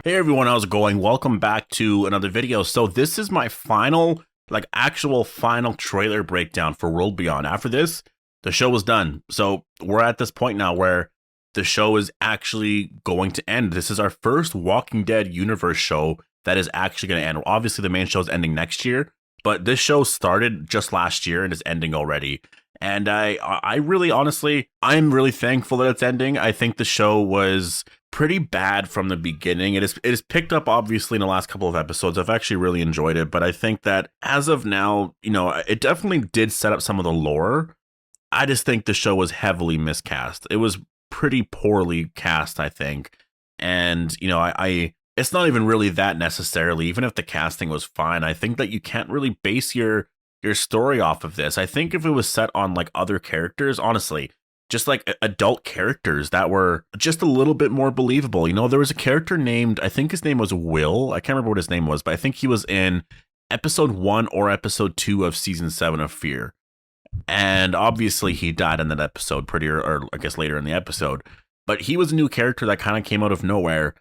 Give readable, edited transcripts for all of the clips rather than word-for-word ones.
Hey everyone, how's it going? Welcome back to another video. So this is my final, actual final trailer breakdown for World Beyond. After this, the show is done. So we're at this point now where the show is actually going to end. This is our first Walking Dead universe show that is actually going to end. Obviously, the main show is ending next year, but this show started just last year and is ending already. And I really, honestly, I'm really thankful that it's ending. I think the show was pretty bad from the beginning. It is picked up obviously in the last couple of episodes. I've actually really enjoyed it, but I think that as of now, it definitely did set up some of the lore. I just think the show was heavily miscast. It was pretty poorly cast, I think. And, I it's not even really that necessarily, even if the casting was fine. I think that you can't really base your story off of this. I think if it was set on like other characters, honestly, just like adult characters that were just a little bit more believable. There was a character named, I think his name was Will. I can't remember what his name was, but I think he was in episode 1 or episode 2 of season 7 of Fear. And obviously he died in that episode or I guess later in the episode. But he was a new character that kind of came out of nowhere.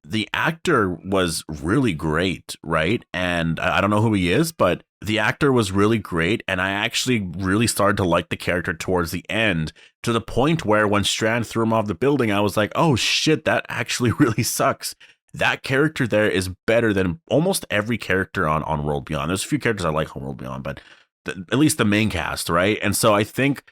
The actor was really great, right? And I don't know who he is, but the actor was really great. And I actually really started to like the character towards the end, to the point where when Strand threw him off the building, I was like, oh shit, that actually really sucks. That character there is better than almost every character on World Beyond. There's a few characters I like on World Beyond, but at least the main cast, right? And so I think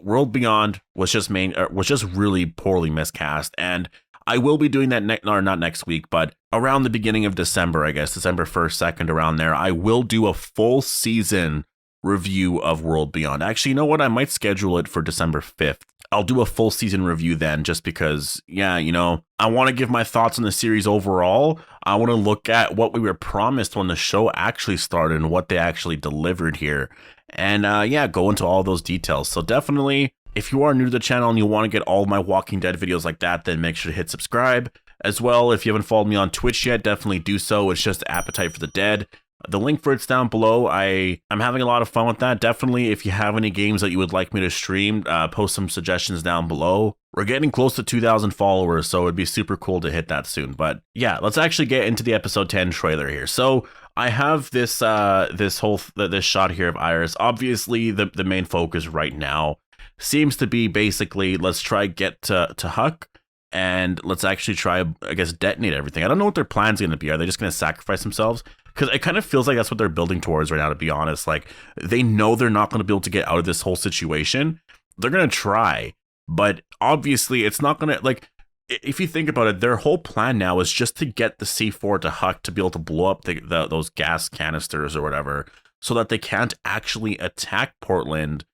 World Beyond was just really poorly miscast. And I will be doing that not next week, but around the beginning of December, I guess, December 1st, 2nd, around there, I will do a full season review of World Beyond. Actually, you know what? I might schedule it for December 5th. I'll do a full season review then, just because, I want to give my thoughts on the series overall. I want to look at what we were promised when the show actually started and what they actually delivered here. And go into all those details. So definitely, if you are new to the channel and you want to get all of my Walking Dead videos like that, then make sure to hit subscribe. As well, if you haven't followed me on Twitch yet, definitely do so. It's just Appetite for the Dead. The link for it's down below. I'm having a lot of fun with that. Definitely, if you have any games that you would like me to stream, post some suggestions down below. We're getting close to 2,000 followers, so it'd be super cool to hit that soon. But yeah, let's actually get into the episode 10 trailer here. So I have this shot here of Iris. Obviously, the main focus right now seems to be basically, let's try get to Huck, and let's actually try, I guess, detonate everything. I don't know what their plan's going to be. Are they just going to sacrifice themselves? Because it kind of feels like that's what they're building towards right now, to be honest. Like, they know they're not going to be able to get out of this whole situation. They're going to try, but obviously it's not going to, like, if you think about it, their whole plan now is just to get the C4 to Huck to be able to blow up those gas canisters or whatever, so that they can't actually attack Portland.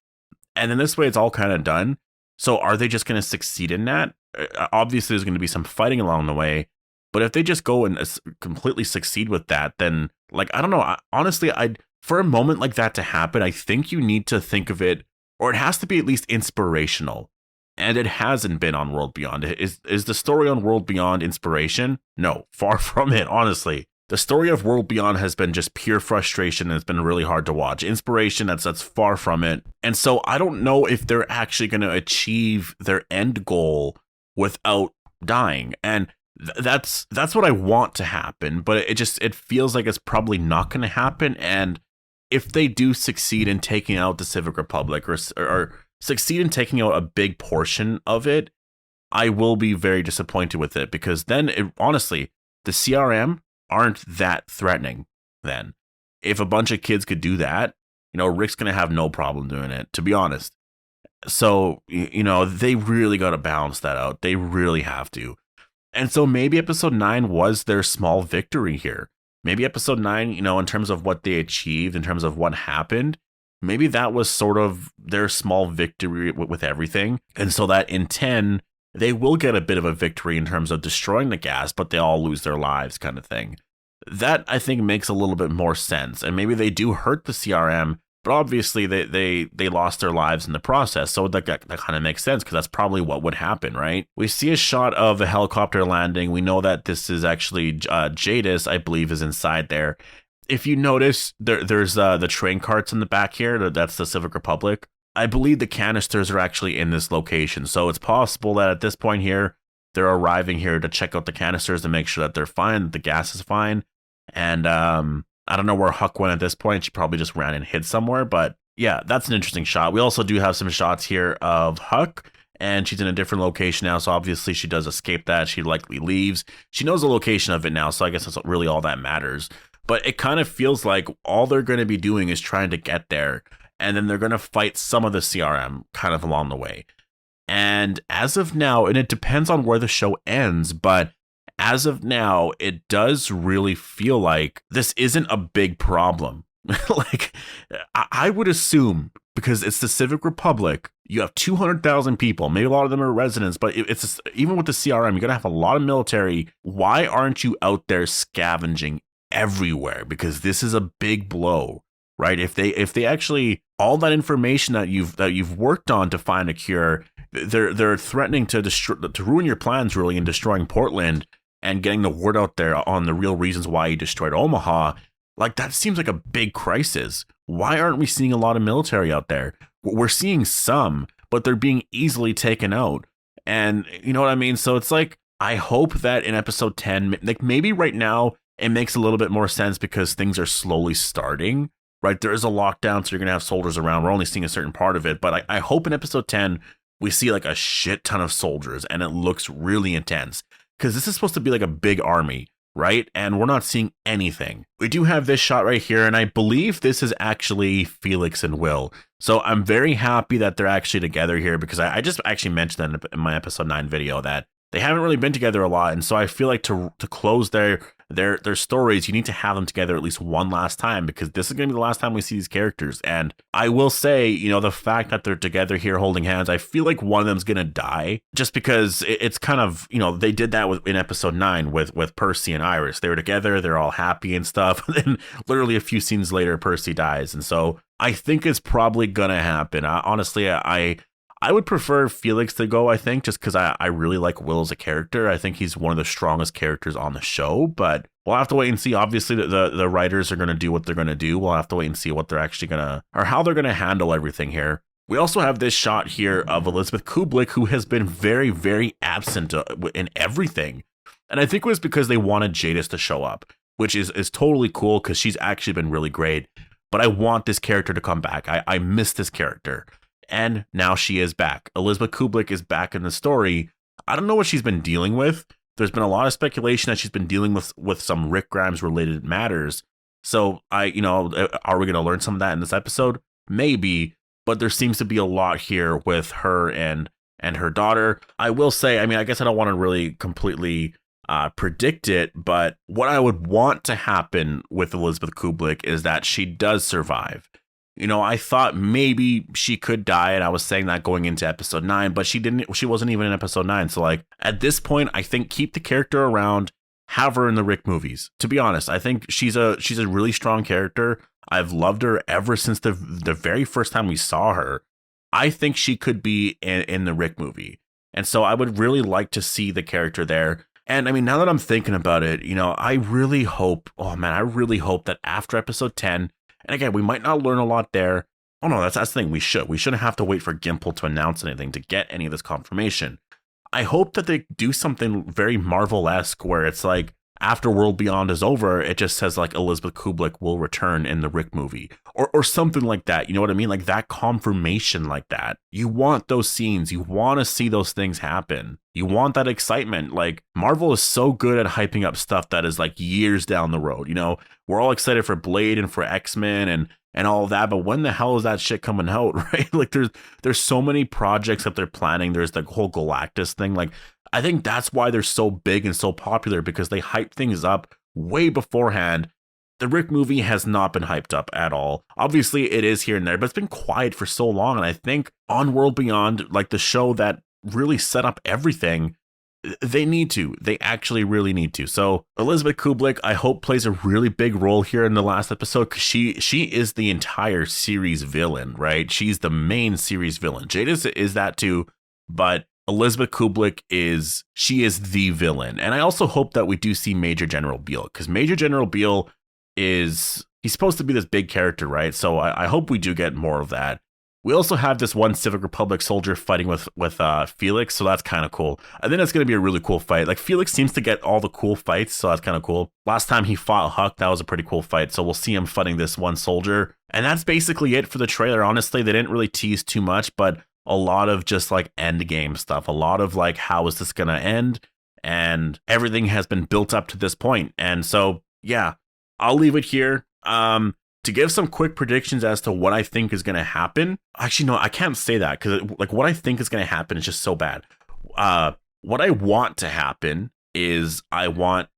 And then this way it's all kind of done. So are they just going to succeed in that? Obviously there's going to be some fighting along the way, but if they just go and completely succeed with that, then, like, I don't know. Honestly, for a moment like that to happen, I think you need to think of it, or it has to be at least inspirational. And it hasn't been on World Beyond. Is the story on World Beyond inspiration? No, far from it, honestly. The story of World Beyond has been just pure frustration, and it's been really hard to watch. Inspiration, that's far from it. And so I don't know if they're actually going to achieve their end goal without dying. And that's what I want to happen, but it feels like it's probably not going to happen. And if they do succeed in taking out the Civic Republic, or succeed in taking out a big portion of it, I will be very disappointed with it, because then honestly, the CRM aren't that threatening. Then if a bunch of kids could do that, Rick's going to have no problem doing it, to be honest. So, they really got to balance that out. They really have to. And so maybe episode 9 was their small victory here. Maybe episode 9, in terms of what they achieved, in terms of what happened, maybe that was sort of their small victory with everything. And so that in 10, they will get a bit of a victory in terms of destroying the gas, but they all lose their lives, kind of thing. That, I think, makes a little bit more sense. And maybe they do hurt the CRM, but obviously they lost their lives in the process. So that kind of makes sense, because that's probably what would happen, right? We see a shot of a helicopter landing. We know that this is actually Jadis, I believe, is inside there. If you notice, there's the train carts in the back here. That's the Civic Republic. I believe the canisters are actually in this location. So it's possible that at this point here, they're arriving here to check out the canisters to make sure that they're fine, that the gas is fine. And I don't know where Huck went at this point. She probably just ran and hid somewhere. But yeah, that's an interesting shot. We also do have some shots here of Huck, and she's in a different location now. So obviously she does escape that. She likely leaves. She knows the location of it now. So I guess that's really all that matters. But it kind of feels like all they're going to be doing is trying to get there. And then they're going to fight some of the CRM kind of along the way. And as of now, and it depends on where the show ends, but as of now, it does really feel like this isn't a big problem. Like, I would assume, because it's the Civic Republic, you have 200,000 people. Maybe a lot of them are residents, but it's even with the CRM, you're going to have a lot of military. Why aren't you out there scavenging everywhere? Because this is a big blow, right? If they actually, all that information that you've worked on to find a cure, they're threatening to ruin your plans, really, in destroying Portland and getting the word out there on the real reasons why you destroyed Omaha. Like, that seems like a big crisis. Why aren't we seeing a lot of military out there? We're seeing some, but they're being easily taken out. And you know what I mean? So it's like, I hope that in episode 10, like maybe right now it makes a little bit more sense because things are slowly starting, right? There is a lockdown, so you're going to have soldiers around. We're only seeing a certain part of it. But I hope in episode 10, we see like a shit ton of soldiers and it looks really intense. Because this is supposed to be like a big army, right? And we're not seeing anything. We do have this shot right here, and I believe this is actually Felix and Will. So I'm very happy that they're actually together here, because I just actually mentioned that in my episode 9 video that they haven't really been together a lot. And so I feel like to close their stories, you need to have them together at least one last time, because this is going to be the last time we see these characters. And I will say, you know, the fact that they're together here holding hands, I feel like one of them's going to die, just because it's kind of, you know, they did that in episode 9 with Percy and Iris. They were together, they're all happy and stuff. And then literally a few scenes later, Percy dies. And so I think it's probably going to happen. Honestly, I would prefer Felix to go, I think, just because I really like Will as a character. I think he's one of the strongest characters on the show, but we'll have to wait and see. Obviously, the writers are going to do what they're going to do. We'll have to wait and see what they're actually going to, or how they're going to handle everything here. We also have this shot here of Elizabeth Kublek, who has been very, very absent in everything. And I think it was because they wanted Jadis to show up, which is totally cool, because she's actually been really great. But I want this character to come back. I miss this character. And now she is back. Elizabeth Kublek is back in the story. I don't know what she's been dealing with. There's been a lot of speculation that she's been dealing with some Rick Grimes related matters. So are we going to learn some of that in this episode? Maybe, but there seems to be a lot here with her and her daughter. I will say, I mean, I guess I don't want to really completely predict it, but what I would want to happen with Elizabeth Kublek is that she does survive. You know, I thought maybe she could die, and I was saying that going into episode 9, but she wasn't even in episode 9. So like at this point, I think keep the character around, have her in the Rick movies. To be honest, I think she's a really strong character. I've loved her ever since the very first time we saw her. I think she could be in the Rick movie. And so I would really like to see the character there. And I mean, now that I'm thinking about it, you know, I really hope that after episode 10, and again, we might not learn a lot there. Oh no, that's the thing. We shouldn't have to wait for Gimple to announce anything to get any of this confirmation. I hope that they do something very Marvel-esque where it's like, after World Beyond is over, it just says like Elizabeth Kublek will return in the Rick movie or something like that. You know what I mean? Like that confirmation like that. You want those scenes. You want to see those things happen. You want that excitement. Like Marvel is so good at hyping up stuff that is like years down the road. You know, we're all excited for Blade and for X-Men and all of that, but when the hell is that shit coming out, right? Like there's so many projects that they're planning. There's the whole Galactus thing. Like I think that's why they're so big and so popular, because they hype things up way beforehand. The Rick movie has not been hyped up at all. Obviously it is here and there, but it's been quiet for so long. And I think on World Beyond, like the show that really set up everything, they actually really need to. So Elizabeth Kublek, I hope, plays a really big role here in the last episode, because she is the entire series villain, right? She's the main series villain. Jadis is that too, but Elizabeth Kublek is the villain. And I also hope that we do see Major General Beale, because Major General Beale he's supposed to be this big character, right? So I hope we do get more of that. We also have this one Civic Republic soldier fighting with Felix, so that's kind of cool. I think it's going to be a really cool fight. Like, Felix seems to get all the cool fights, so that's kind of cool. Last time he fought Huck, that was a pretty cool fight, so we'll see him fighting this one soldier. And that's basically it for the trailer. Honestly, they didn't really tease too much, but a lot of just like end game stuff. A lot of like, how is this going to end? And everything has been built up to this point. And so, yeah, I'll leave it here. To give some quick predictions as to what I think is going to happen. Actually, no, I can't say that because like what I think is going to happen is just so bad. What I want to happen is I want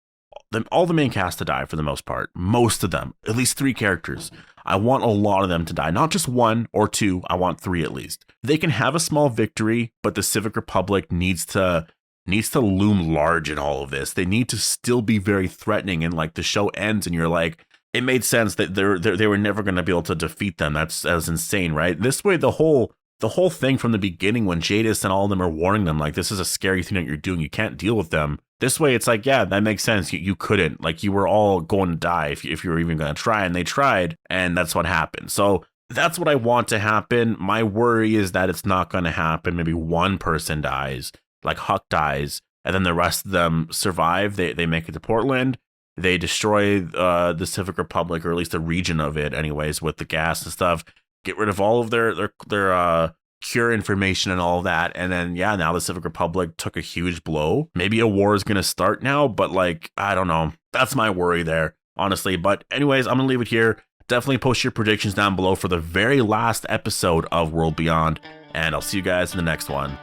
all the main cast to die for the most part. Most of them, at least 3 characters. I want a lot of them to die, not just 1 or 2. I want 3 at least. They can have a small victory, but the Civic Republic needs to loom large in all of this. They need to still be very threatening, and like the show ends and you're like, it made sense that they were never going to be able to defeat them. That's insane, right? This way, the whole thing from the beginning, when Jadis and all of them are warning them, like, this is a scary thing that you're doing, you can't deal with them. This way, it's like, yeah, that makes sense. You couldn't, like, you were all going to die if you were even going to try, and they tried, and that's what happened. So that's what I want to happen. My worry is that it's not going to happen. Maybe one person dies, like Huck dies, and then the rest of them survive. They make it to Portland. They destroy the Civic Republic, or at least a region of it anyways, with the gas and stuff. Get rid of all of their cure information and all of that. And then, yeah, now the Civic Republic took a huge blow. Maybe a war is going to start now, but like, I don't know. That's my worry there, honestly. But anyways, I'm going to leave it here. Definitely post your predictions down below for the very last episode of World Beyond. And I'll see you guys in the next one.